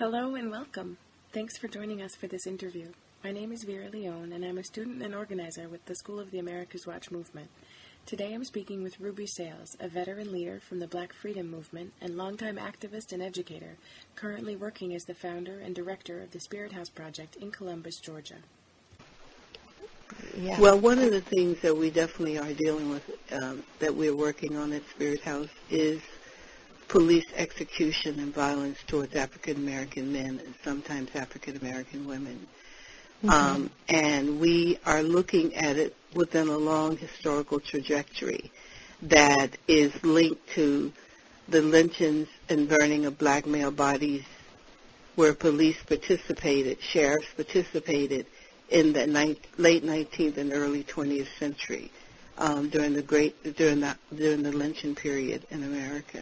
Hello and welcome. Thanks for joining us for this interview. My name is Vera Leone, and I'm a student and organizer with the School of the America's Watch movement. Today I'm speaking with Ruby Sales, a veteran leader from the Black Freedom Movement and longtime activist and educator, currently working as the founder and director of the SpiritHouse project in Columbus, Georgia. Yeah. Well, one of the things that we definitely are dealing with, that we're working on at SpiritHouse, is police execution and violence towards African American men and sometimes African American women. Mm-hmm. And we are looking at it within a long historical trajectory that is linked to the lynchings and burning of black male bodies, where police participated, sheriffs participated in the late 19th and early 20th century during the lynching period in America.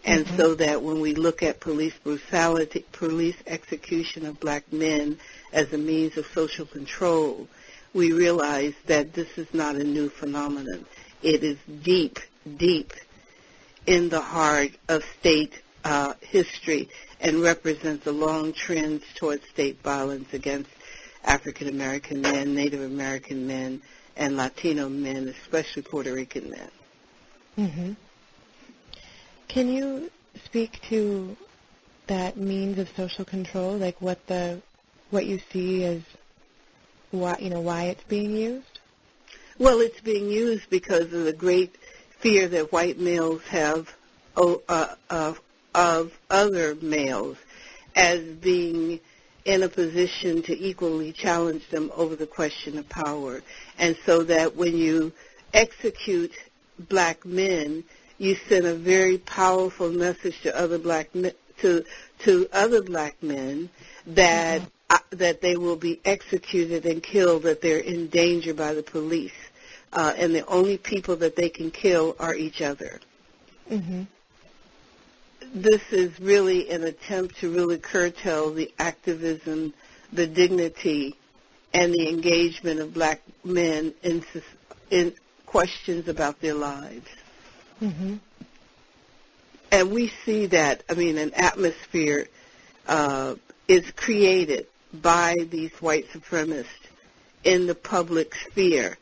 And mm-hmm. so that when we look at police brutality, police execution of black men as a means of social control, we realize that this is not a new phenomenon. It is deep, deep in the heart of state history and represents a long trend towards state violence against African American men, Native American men, and Latino men, especially Puerto Rican men. Mm-hmm. Can you speak to that means of social control, like what you see as why it's being used? Well, it's being used because of the great fear that white males have of other males as being in a position to equally challenge them over the question of power. And so that when you execute black men, you send a very powerful message to other black men, to other black men that mm-hmm. That they will be executed and killed, that they're in danger by the police, and the only people that they can kill are each other. Mm-hmm. This is really an attempt to really curtail the activism, the dignity, and the engagement of black men in questions about their lives. Mm-hmm. And we see that, an atmosphere is created by these white supremacists in the public sphere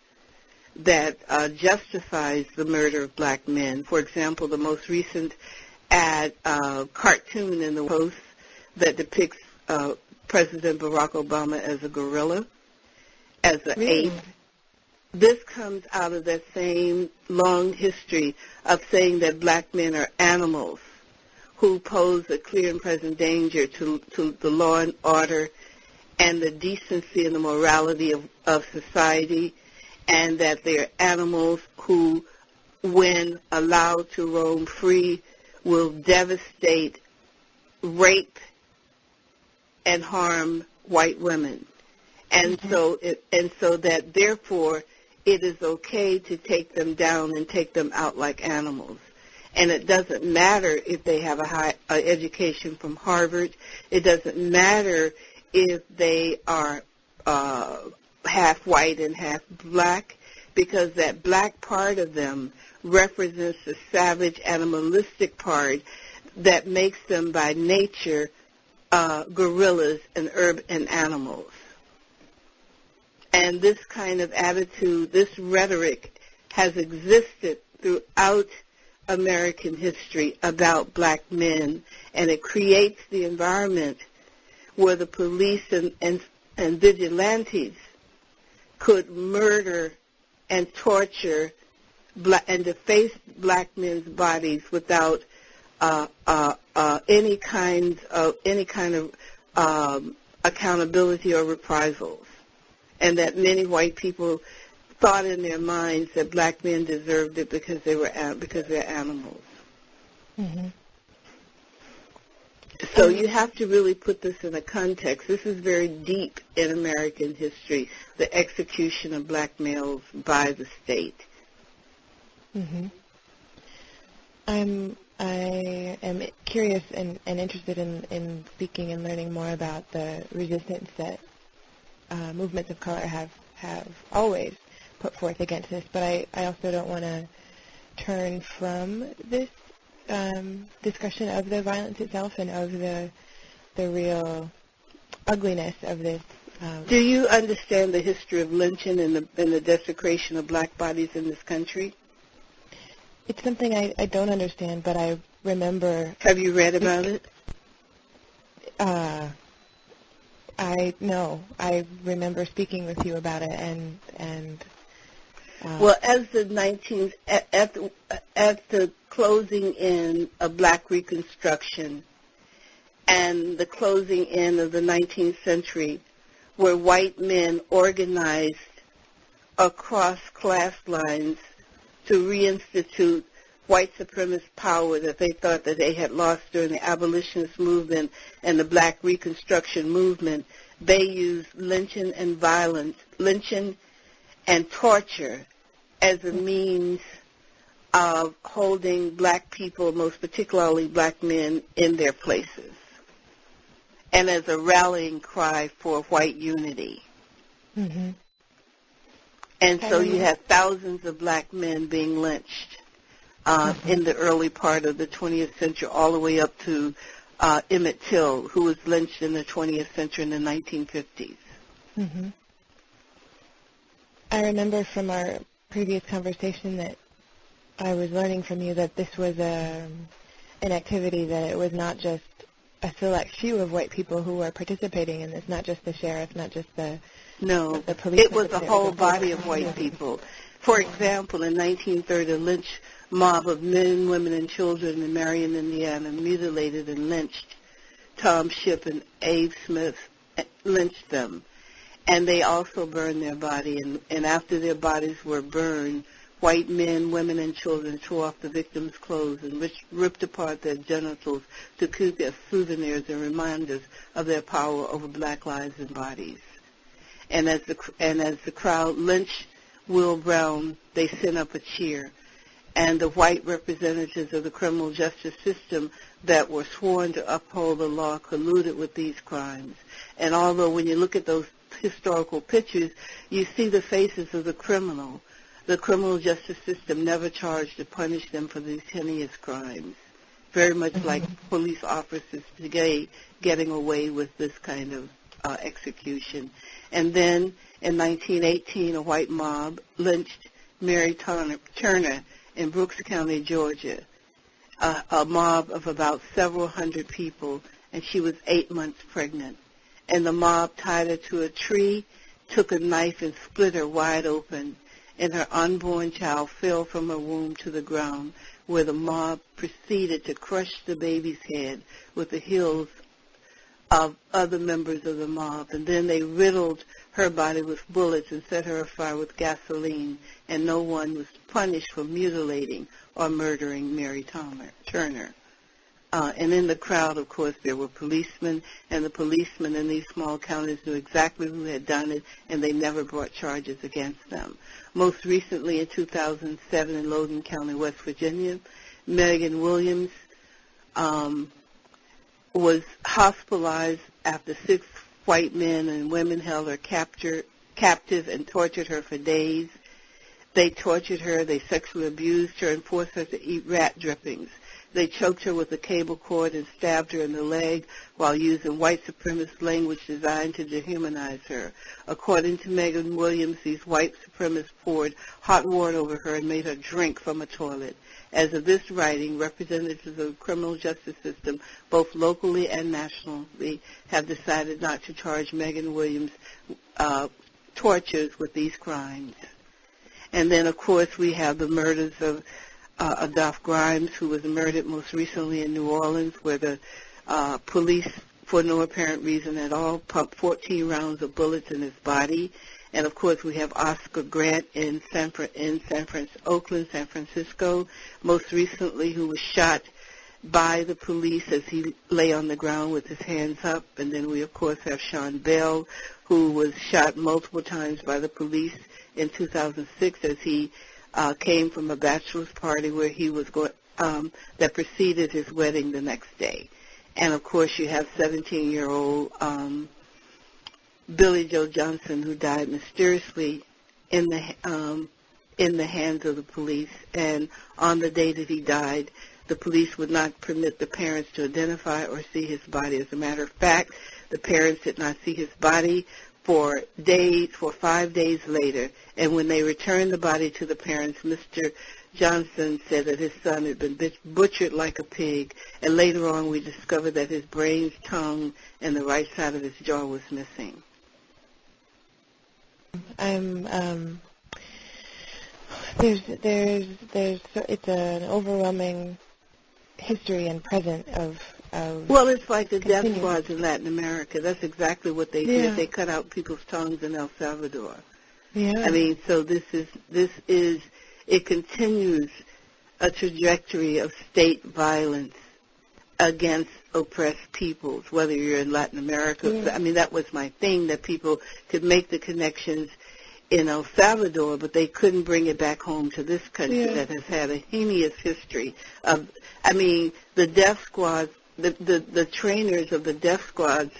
that justifies the murder of black men. For example, the most recent cartoon in the Post that depicts President Barack Obama as a gorilla, as an ape. This comes out of that same long history of saying that black men are animals who pose a clear and present danger to the law and order and the decency and the morality of society, and that they're animals who, when allowed to roam free, will devastate, rape, and harm white women. And mm-hmm. so that therefore it is okay to take them down and take them out like animals. And it doesn't matter if they have a high education from Harvard. It doesn't matter if they are half white and half black, because that black part of them represents the savage, animalistic part that makes them by nature gorillas and urban animals. And this kind of attitude, this rhetoric has existed throughout American history about black men, and it creates the environment where the police and vigilantes could murder and torture and deface black men's bodies without any kind of accountability or reprisals. And that many white people thought in their minds that black men deserved it because they're animals. Mm-hmm. So you have to really put this in a context. This is very deep in American history, the execution of black males by the state. Mm-hmm. I am curious and interested in speaking and learning more about the resistance that movements of color have always put forth against this, but I also don't want to turn from this discussion of the violence itself and of the the real ugliness of this. Do you understand the history of lynching and the desecration of black bodies in this country? It's something I don't understand, but I remember. Have you read about it? I remember speaking with you about it, and well, as at the closing in of Black Reconstruction and the closing in of the 19th century, where white men organized across class lines to reinstitute white supremacist power that they thought that they had lost during the abolitionist movement and the Black Reconstruction movement, they used lynching and violence, lynching and torture as a means of holding black people, most particularly black men, in their places, and as a rallying cry for white unity. Mm-hmm. And so you have thousands of black men being lynched in the early part of the 20th century, all the way up to Emmett Till, who was lynched in the 20th century in the 1950s. Mm-hmm. I remember from our previous conversation that I was learning from you that this was an activity, that it was not just a select few of white people who were participating in this, not just the sheriff, not just the police. It was a whole body of white people. For example, in 1930, a lynch mob of men, women, and children in Marion, Indiana, mutilated and lynched Tom Shipp and Abe Smith, lynched them. And they also burned their body. And after their bodies were burned, white men, women, and children tore off the victims' clothes and ripped apart their genitals to keep as souvenirs and reminders of their power over black lives and bodies. And as the crowd lynched Will Brown, they sent up a cheer. And the white representatives of the criminal justice system that were sworn to uphold the law colluded with these crimes. And although when you look at those historical pictures, you see the faces of the criminal justice system never charged or punished them for these heinous crimes, very much like police officers today getting away with this kind of execution. And then in 1918, a white mob lynched Mary Turner in Brooks County, Georgia, a mob of about several hundred people, and she was 8 months pregnant. And the mob tied her to a tree, took a knife and split her wide open, and her unborn child fell from her womb to the ground, where the mob proceeded to crush the baby's head with the heels of other members of the mob. And then they riddled her body with bullets and set her afire with gasoline, and no one was punished for mutilating or murdering Mary Turner. And in the crowd, of course, there were policemen, and the policemen in these small counties knew exactly who had done it, and they never brought charges against them. Most recently, in 2007, in Logan County, West Virginia, Megan Williams was hospitalized after 6 white men and women held her captive and tortured her for days. They tortured her, they sexually abused her, and forced her to eat rat drippings. They choked her with a cable cord and stabbed her in the leg while using white supremacist language designed to dehumanize her. According to Megan Williams, these white supremacists poured hot water over her and made her drink from a toilet. As of this writing, representatives of the criminal justice system, both locally and nationally, have decided not to charge Megan Williams' tortures with these crimes. And then, of course, we have the murders of Adolph Grimes, who was murdered most recently in New Orleans, where the police, for no apparent reason at all, pumped 14 rounds of bullets in his body. And, of course, we have Oscar Grant in Oakland, San Francisco, most recently, who was shot by the police as he lay on the ground with his hands up. And then we, of course, have Sean Bell, who was shot multiple times by the police in 2006 as he came from a bachelor's party where he was going, that preceded his wedding the next day. And, of course, you have 17-year-old Billy Joe Johnson, who died mysteriously in the hands of the police. And on the day that he died, The police would not permit the parents to identify or see his body. As a matter of fact, the parents did not see his body for 5 days later. And when they returned the body to the parents, Mr. Johnson said that his son had been butchered like a pig. And later on, we discovered that his brains, tongue, and the right side of his jaw was missing. It's an overwhelming history and present of well, it's like the death squads in Latin America. That's exactly what they did. They cut out people's tongues in El Salvador. Yeah. I mean, so it continues a trajectory of state violence against oppressed peoples, whether you're in Latin America. Yeah. I mean, that was my thing, that people could make the connections in El Salvador, but they couldn't bring it back home to this country that has had a heinous history of, I mean, the death squads, the trainers of the death squads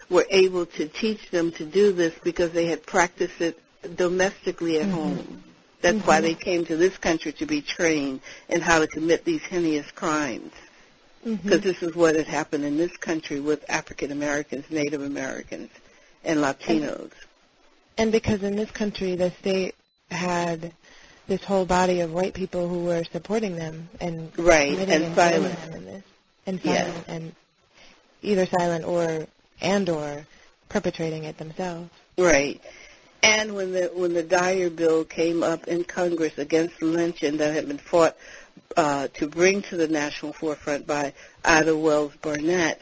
were able to teach them to do this because they had practiced it domestically at home. That's why they came to this country, to be trained in how to commit these heinous crimes. Because this is what had happened in this country with African Americans, Native Americans, and Latinos. And because in this country, the state had this whole body of white people who were supporting them and and silent, and either silent or perpetrating it themselves. Right. And when the Dyer bill came up in Congress against lynching that had been fought to bring to the national forefront by Ida Wells Barnett,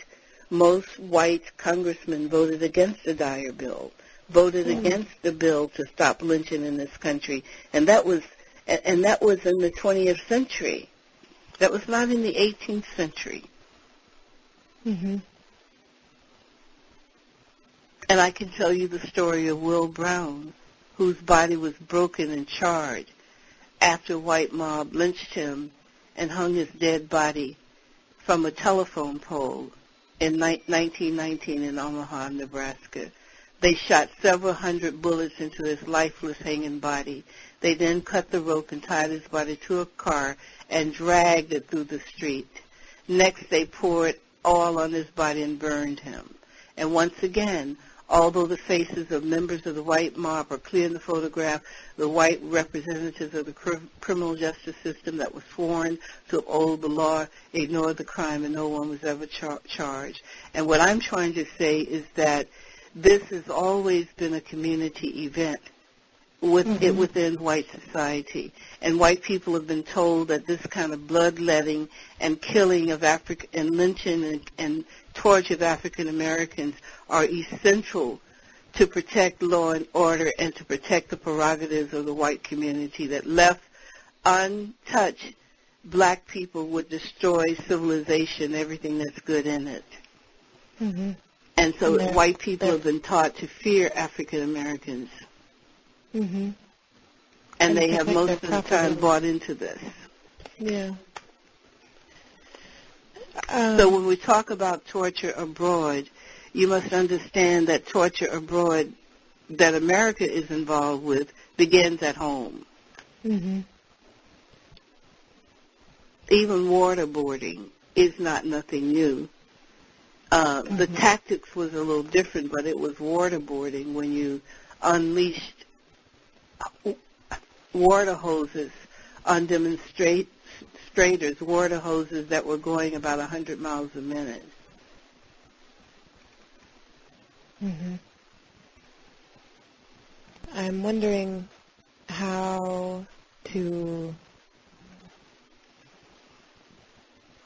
most white congressmen voted against the Dyer bill, voted against the bill to stop lynching in this country, and that was in the 20th century. That was not in the 18th century. And I can tell you the story of Will Brown, whose body was broken and charred after a white mob lynched him and hung his dead body from a telephone pole in 1919 in Omaha, Nebraska. They shot several hundred bullets into his lifeless hanging body. They then cut the rope and tied his body to a car and dragged it through the street. Next, they poured oil on his body and burned him. And once again, although the faces of members of the white mob are clear in the photograph, the white representatives of the criminal justice system that was sworn to uphold the law ignored the crime, and no one was ever charged. And what I'm trying to say is that this has always been a community event within white society. And white people have been told that this kind of bloodletting and killing of and lynching and torture of African Americans are essential to protect law and order and to protect the prerogatives of the white community, that left untouched, black people would destroy civilization, everything that's good in it. And so white people have been taught to fear African Americans. And they have most of the time bought into this. So when we talk about torture abroad, you must understand that torture abroad that America is involved with begins at home. Even waterboarding is not nothing new. The tactics was a little different, but it was waterboarding when you unleashed water hoses on demonstrators, water hoses that were going about 100 miles a minute. I'm wondering how to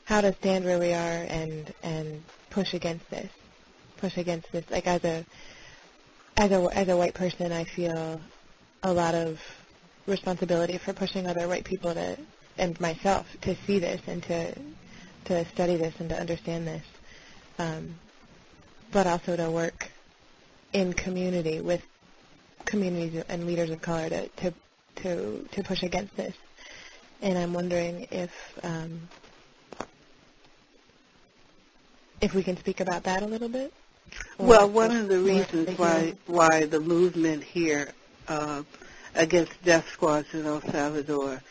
stand where we are and push against this. Like as a white person, I feel a lot of responsibility for pushing other white people and myself to see this and to study this and to understand this, but also to work in community with communities and leaders of color to push against this. And I'm wondering if we can speak about that a little bit. Well, one of the reasons why the movement here against death squads in El Salvador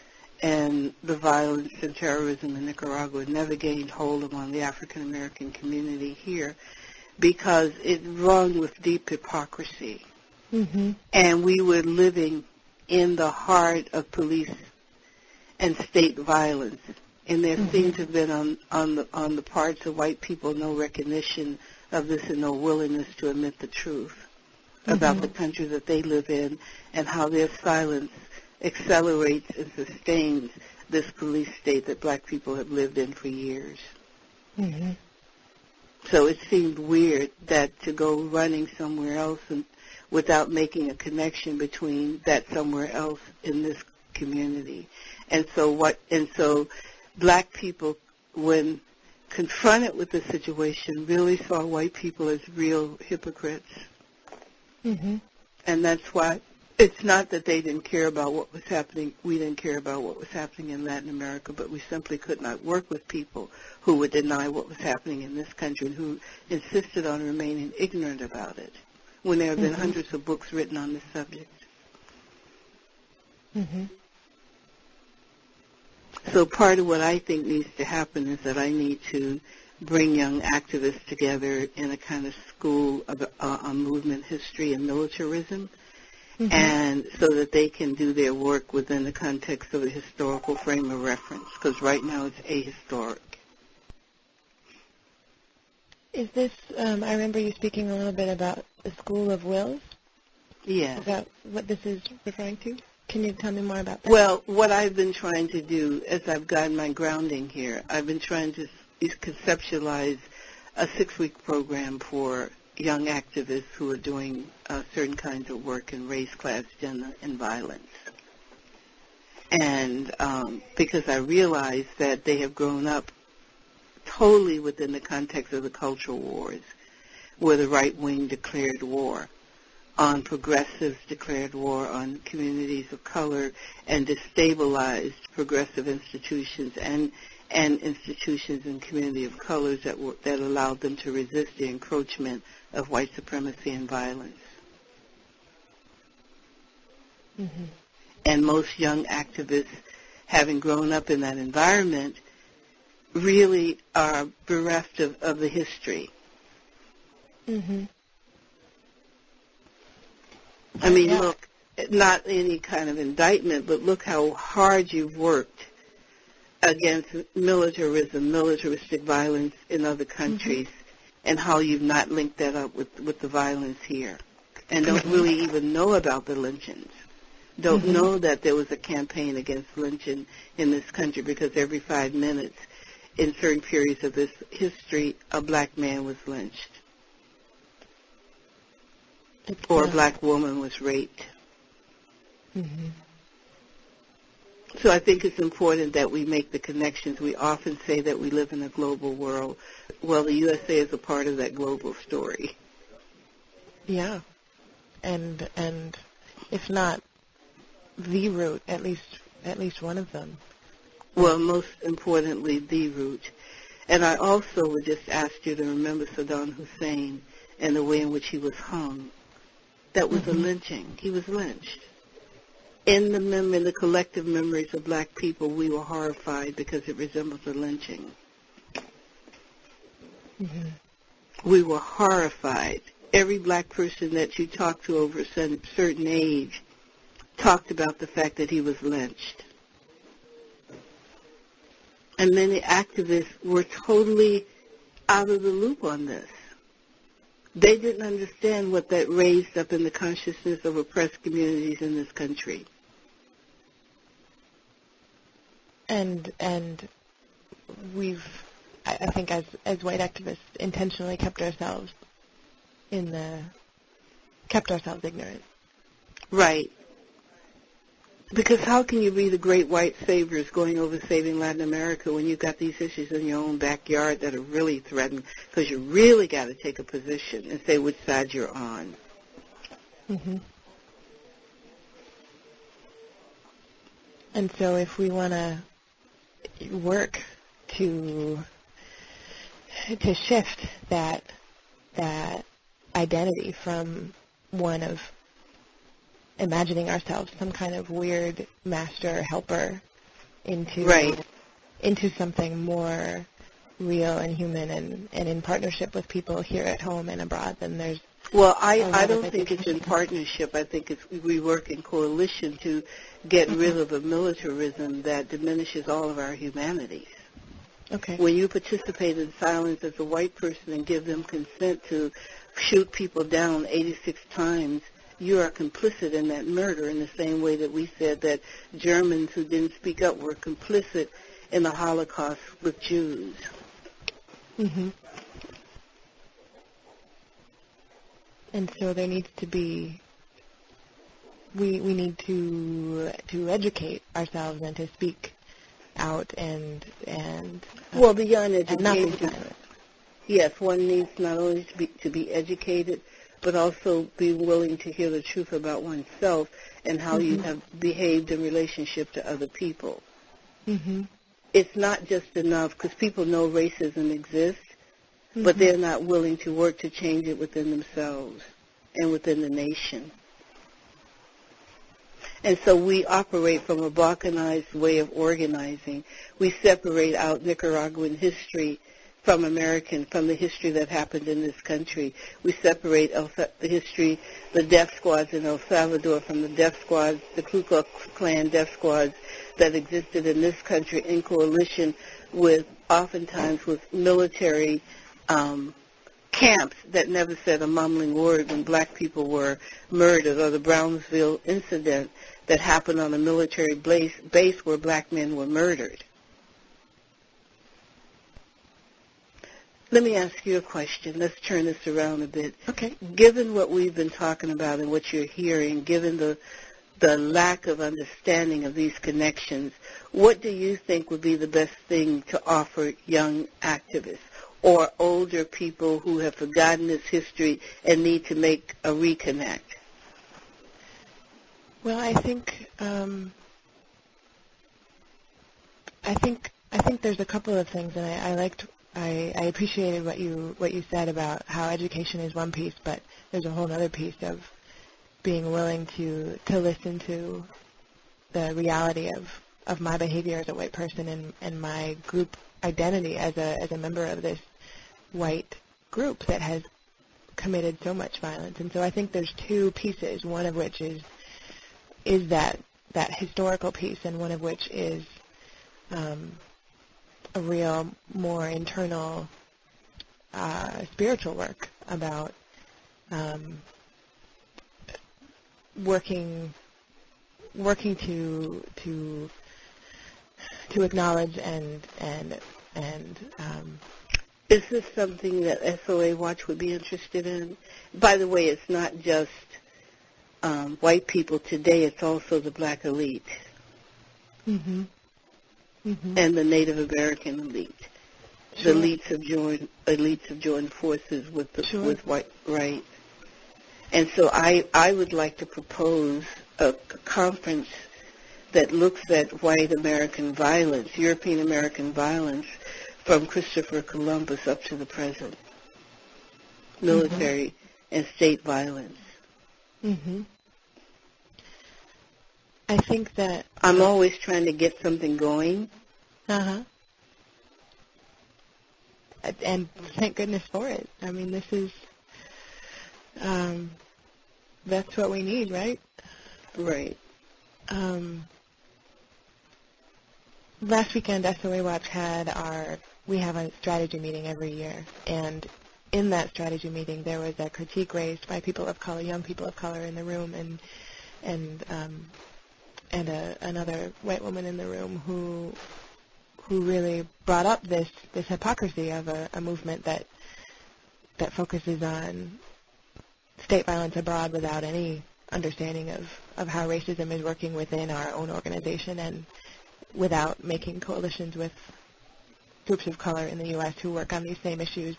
and the violence and terrorism in Nicaragua never gained hold upon the African American community here because it rung with deep hypocrisy. Mm-hmm. And we were living in the heart of police and state violence. And there seemed to have been on the parts of white people no recognition of this and no willingness to admit the truth about the country that they live in and how their silence accelerates and sustains this police state that black people have lived in for years. Mm-hmm. So it seemed weird that to go running somewhere else and without making a connection between that somewhere else in this community. And so black people, when confronted with the situation, really saw white people as real hypocrites. Mm-hmm. And that's why it's not that they didn't care about what was happening. We didn't care about what was happening in Latin America, but we simply could not work with people who would deny what was happening in this country and who insisted on remaining ignorant about it when there have been hundreds of books written on this subject. Mm-hmm. So part of what I think needs to happen is that I need to bring young activists together in a kind of school on movement history and militarism, and so that they can do their work within the context of a historical frame of reference, because right now it's ahistoric. Is this, I remember you speaking a little bit about the School of Wills. Yes. Is that what this is referring to? Can you tell me more about that? Well, what I've been trying to do as I've gotten my grounding here, I've been trying to conceptualize a 6-week program for young activists who are doing certain kinds of work in race, class, gender, and violence. And because I realize that they have grown up totally within the context of the cultural wars, where the right wing declared war on progressives, declared war on communities of color, and destabilized progressive institutions and institutions in community of colors that allowed them to resist the encroachment of white supremacy and violence. Mm-hmm. And most young activists, having grown up in that environment, really are bereft of the history. Mm-hmm. I mean, look, not any kind of indictment, but look how hard you've worked against militarism, militaristic violence in other countries, and how you've not linked that up with the violence here, and don't really even know about the lynchings. Don't know that there was a campaign against lynching in this country, because every 5 minutes in certain periods of this history, a black man was lynched. Or a black woman was raped. Mm-hmm. So I think it's important that we make the connections. We often say that we live in a global world. Well, the USA is a part of that global story. Yeah. And if not the root, at least one of them. Well, most importantly, the root. And I also would just ask you to remember Saddam Hussein and the way in which he was hung. That was a lynching. He was lynched. In the collective memories of black people, we were horrified because it resembles a lynching. Mm-hmm. We were horrified. Every black person that you talked to over a certain age talked about the fact that he was lynched. And many activists were totally out of the loop on this. They didn't understand what that raised up in the consciousness of oppressed communities in this country. And we've, I think, as white activists, intentionally kept ourselves ignorant. Right. Because how can you be the great white saviors going over saving Latin America when you've got these issues in your own backyard that are really threatened? Because you really got to take a position and say which side you're on. Mm-hmm. And so if we want to work to shift that identity from one of imagining ourselves some kind of weird master helper into something more real and human and in partnership with people here at home and abroad, then there's Well, I don't think it's in partnership. I think we work in coalition to get rid of a militarism that diminishes all of our humanities. Okay. When you participate in silence as a white person and give them consent to shoot people down 86 times, you are complicit in that murder in the same way that we said that Germans who didn't speak up were complicit in the Holocaust with Jews. Mm-hmm. And so there needs to be, we need to educate ourselves and to speak out and well, beyond and not be education, silent. yes, one needs not only to be educated, but also be willing to hear the truth about oneself and how you have behaved in relationship to other people. Mm-hmm. It's not just enough, because people know racism exists, but they're not willing to work to change it within themselves and within the nation. And so we operate from a balkanized way of organizing. We separate out Nicaraguan history from the history that happened in this country. We separate the history, the death squads in El Salvador from the death squads, the Ku Klux Klan death squads that existed in this country in coalition with, oftentimes, with military camps that never said a mumbling word when black people were murdered, or the Brownsville incident that happened on a military base where black men were murdered. Let me ask you a question. Let's turn this around a bit. Okay. Given what we've been talking about and what you're hearing, given the lack of understanding of these connections, what do you think would be the best thing to offer young activists or older people who have forgotten this history and need to make a reconnect? Well, I think there's a couple of things, and I appreciated what you said about how education is one piece, but there's a whole other piece of being willing to listen to the reality of my behavior as a white person and my group identity as a member of this white group that has committed so much violence. And so I think there's two pieces, one of which is that historical piece, and one of which is a real, more internal spiritual work about working to acknowledge and is this something that SOA Watch would be interested in? By the way, it's not just white people today, it's also the black elite. Mm-hmm. Mm-hmm. And the Native American elite. Sure. The elites have joined forces with with white, right? And so I would like to propose a conference that looks at white American violence, European American violence, from Christopher Columbus up to the present. Military and state violence. Mm-hmm. I think that I'm always trying to get something going. Uh-huh. And thank goodness for it. I mean, this is, that's what we need, right? Right. Last weekend, SOA Watch we have a strategy meeting every year, and in that strategy meeting, there was a critique raised by people of color, young people of color in the room, and another white woman in the room who really brought up this hypocrisy of a movement that focuses on state violence abroad without any understanding of how racism is working within our own organization, and without making coalitions with groups of color in the U.S. who work on these same issues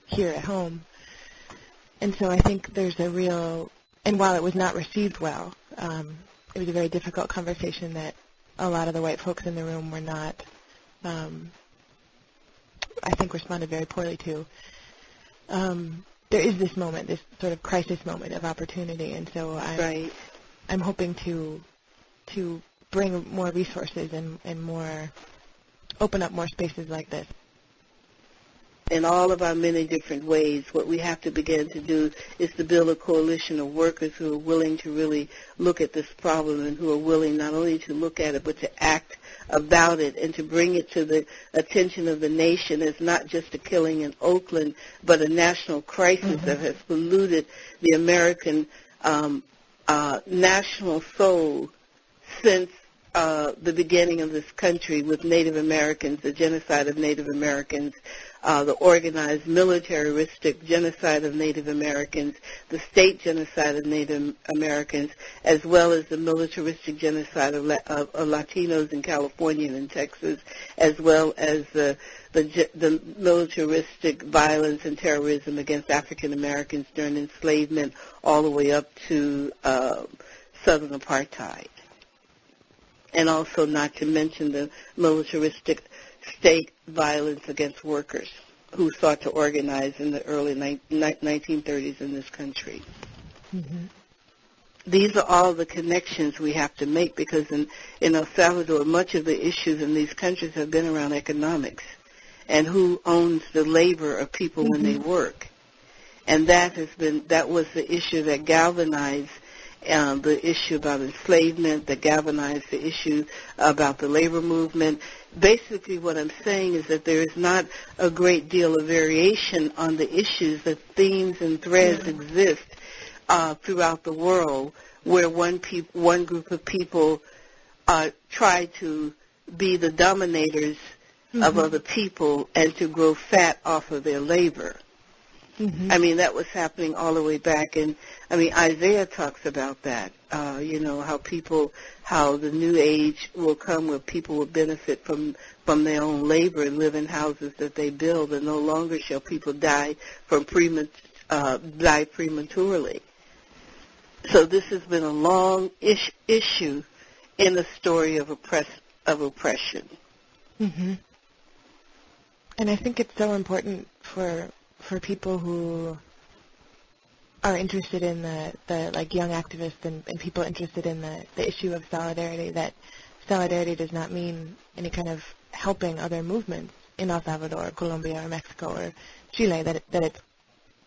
here at home. And so I think there's a real, and while it was not received well, it was a very difficult conversation that a lot of the white folks in the room were not, I think, responded very poorly to. There is this moment, this sort of crisis moment of opportunity, and so I'm hoping to bring more resources and more, open up more spaces like this? In all of our many different ways, what we have to begin to do is to build a coalition of workers who are willing to really look at this problem and who are willing not only to look at it but to act about it and to bring it to the attention of the nation as not just a killing in Oakland but a national crisis that has polluted the American national soul since the beginning of this country with Native Americans, the genocide of Native Americans, the organized militaristic genocide of Native Americans, the state genocide of Native Americans, as well as the militaristic genocide of Latinos in California and in Texas, as well as the militaristic violence and terrorism against African Americans during enslavement all the way up to Southern apartheid. And also not to mention the militaristic state violence against workers who sought to organize in the early 1930s in this country. These are all the connections we have to make because in El Salvador, much of the issues in these countries have been around economics and who owns the labor of people when they work. And that was the issue that galvanized the issue about enslavement, that galvanized the issue about the labor movement. Basically what I'm saying is that there is not a great deal of variation on the issues. The themes and threads exist throughout the world where one group of people try to be the dominators of other people and to grow fat off of their labor. I mean, that was happening all the way back, and I mean, Isaiah talks about that. How the new age will come where people will benefit from their own labor and live in houses that they build, and no longer shall people die prematurely. So this has been a long issue in the story of oppression. And I think it's so important for people who are interested in the like young activists and people interested in the issue of solidarity, that solidarity does not mean any kind of helping other movements in El Salvador or Colombia or Mexico or Chile, that it's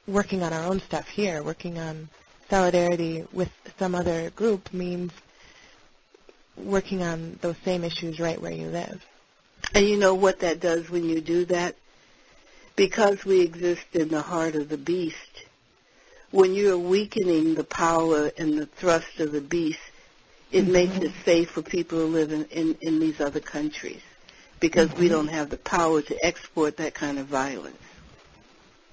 working on our own stuff here. Working on solidarity with some other group means working on those same issues right where you live. And you know what that does when you do that? Because we exist in the heart of the beast, when you're weakening the power and the thrust of the beast, it makes it safe for people to live in these other countries because we don't have the power to export that kind of violence.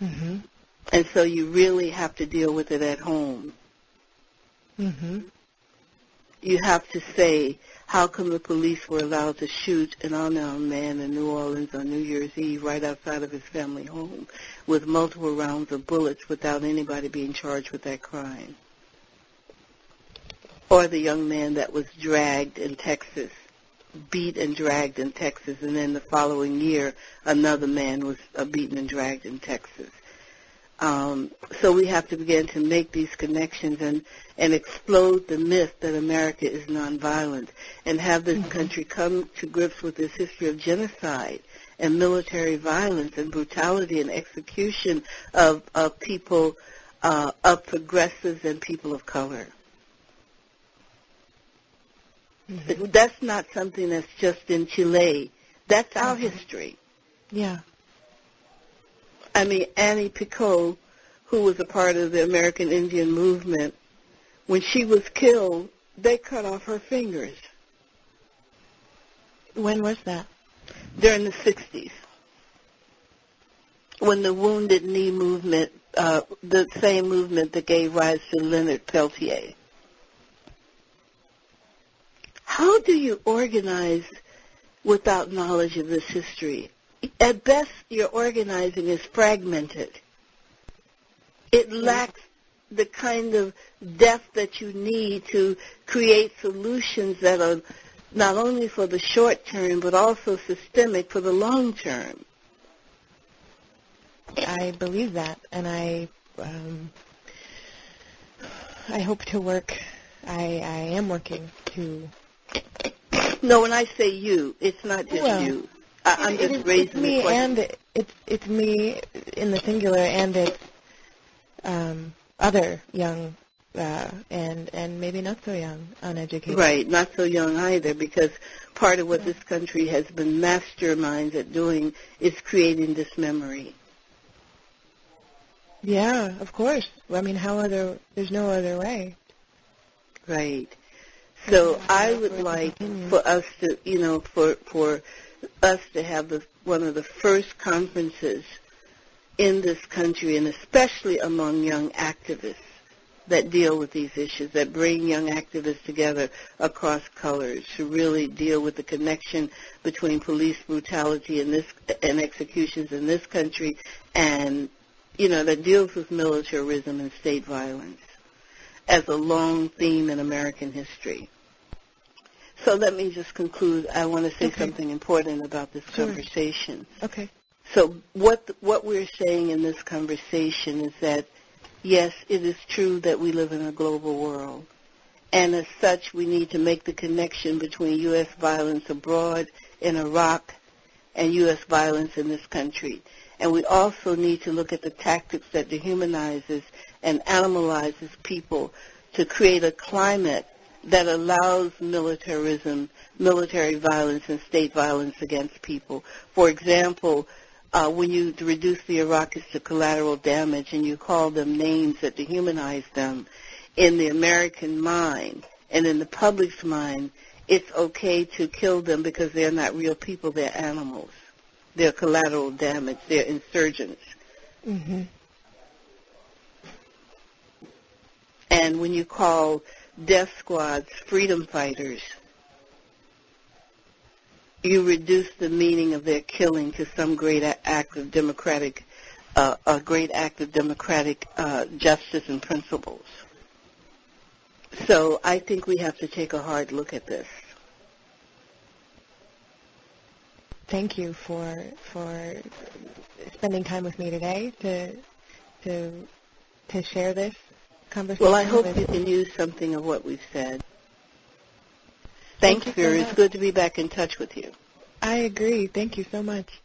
And so you really have to deal with it at home. You have to say, how come the police were allowed to shoot an unarmed man in New Orleans on New Year's Eve right outside of his family home with multiple rounds of bullets without anybody being charged with that crime? Or the young man that was dragged in Texas, beat and dragged in Texas, and then the following year another man was beaten and dragged in Texas. So we have to begin to make these connections and explode the myth that America is nonviolent and have this country come to grips with this history of genocide and military violence and brutality and execution of people, of progressives and people of color. That's not something that's just in Chile. That's our history. Yeah. I mean, Annie Picot, who was a part of the American Indian movement, when she was killed, they cut off her fingers. When was that? During the 60s, when the Wounded Knee movement, the same movement that gave rise to Leonard Peltier. How do you organize without knowledge of this history? At best, your organizing is fragmented. It lacks the kind of depth that you need to create solutions that are not only for the short term, but also systemic for the long term. I believe that, and I hope to work. I am working to No, when I say you, it's not just you. I'm just raising the question. It's me in the singular, and it's other young and maybe not so young, uneducated. Right, not so young either, because part of what this country has been masterminds at doing is creating this memory. Yeah, of course. I mean, there's no other way. Right. So I would like for us to, for us to have one of the first conferences in this country, and especially among young activists that deal with these issues, that bring young activists together across colors to really deal with the connection between police brutality and executions in this country, and that deals with militarism and state violence as a long theme in American history. So let me just conclude. I want to say something important about this conversation. Okay. So what we're saying in this conversation is that, yes, it is true that we live in a global world. And as such, we need to make the connection between U.S. violence abroad in Iraq and U.S. violence in this country. And we also need to look at the tactics that dehumanizes and animalizes people to create a climate that allows militarism, military violence, and state violence against people. For example, when you reduce the Iraqis to collateral damage and you call them names that dehumanize them, in the American mind and in the public's mind, it's okay to kill them because they're not real people, they're animals. They're collateral damage, they're insurgents. Mm-hmm. And when you call death squads freedom fighters, you reduce the meaning of their killing to some great act of democratic, justice and principles. So I think we have to take a hard look at this. Thank you for spending time with me today to share this conversation. Well, I hope you can use something of what we've said. Thanks, Vera. It's good to be back in touch with you. I agree. Thank you so much.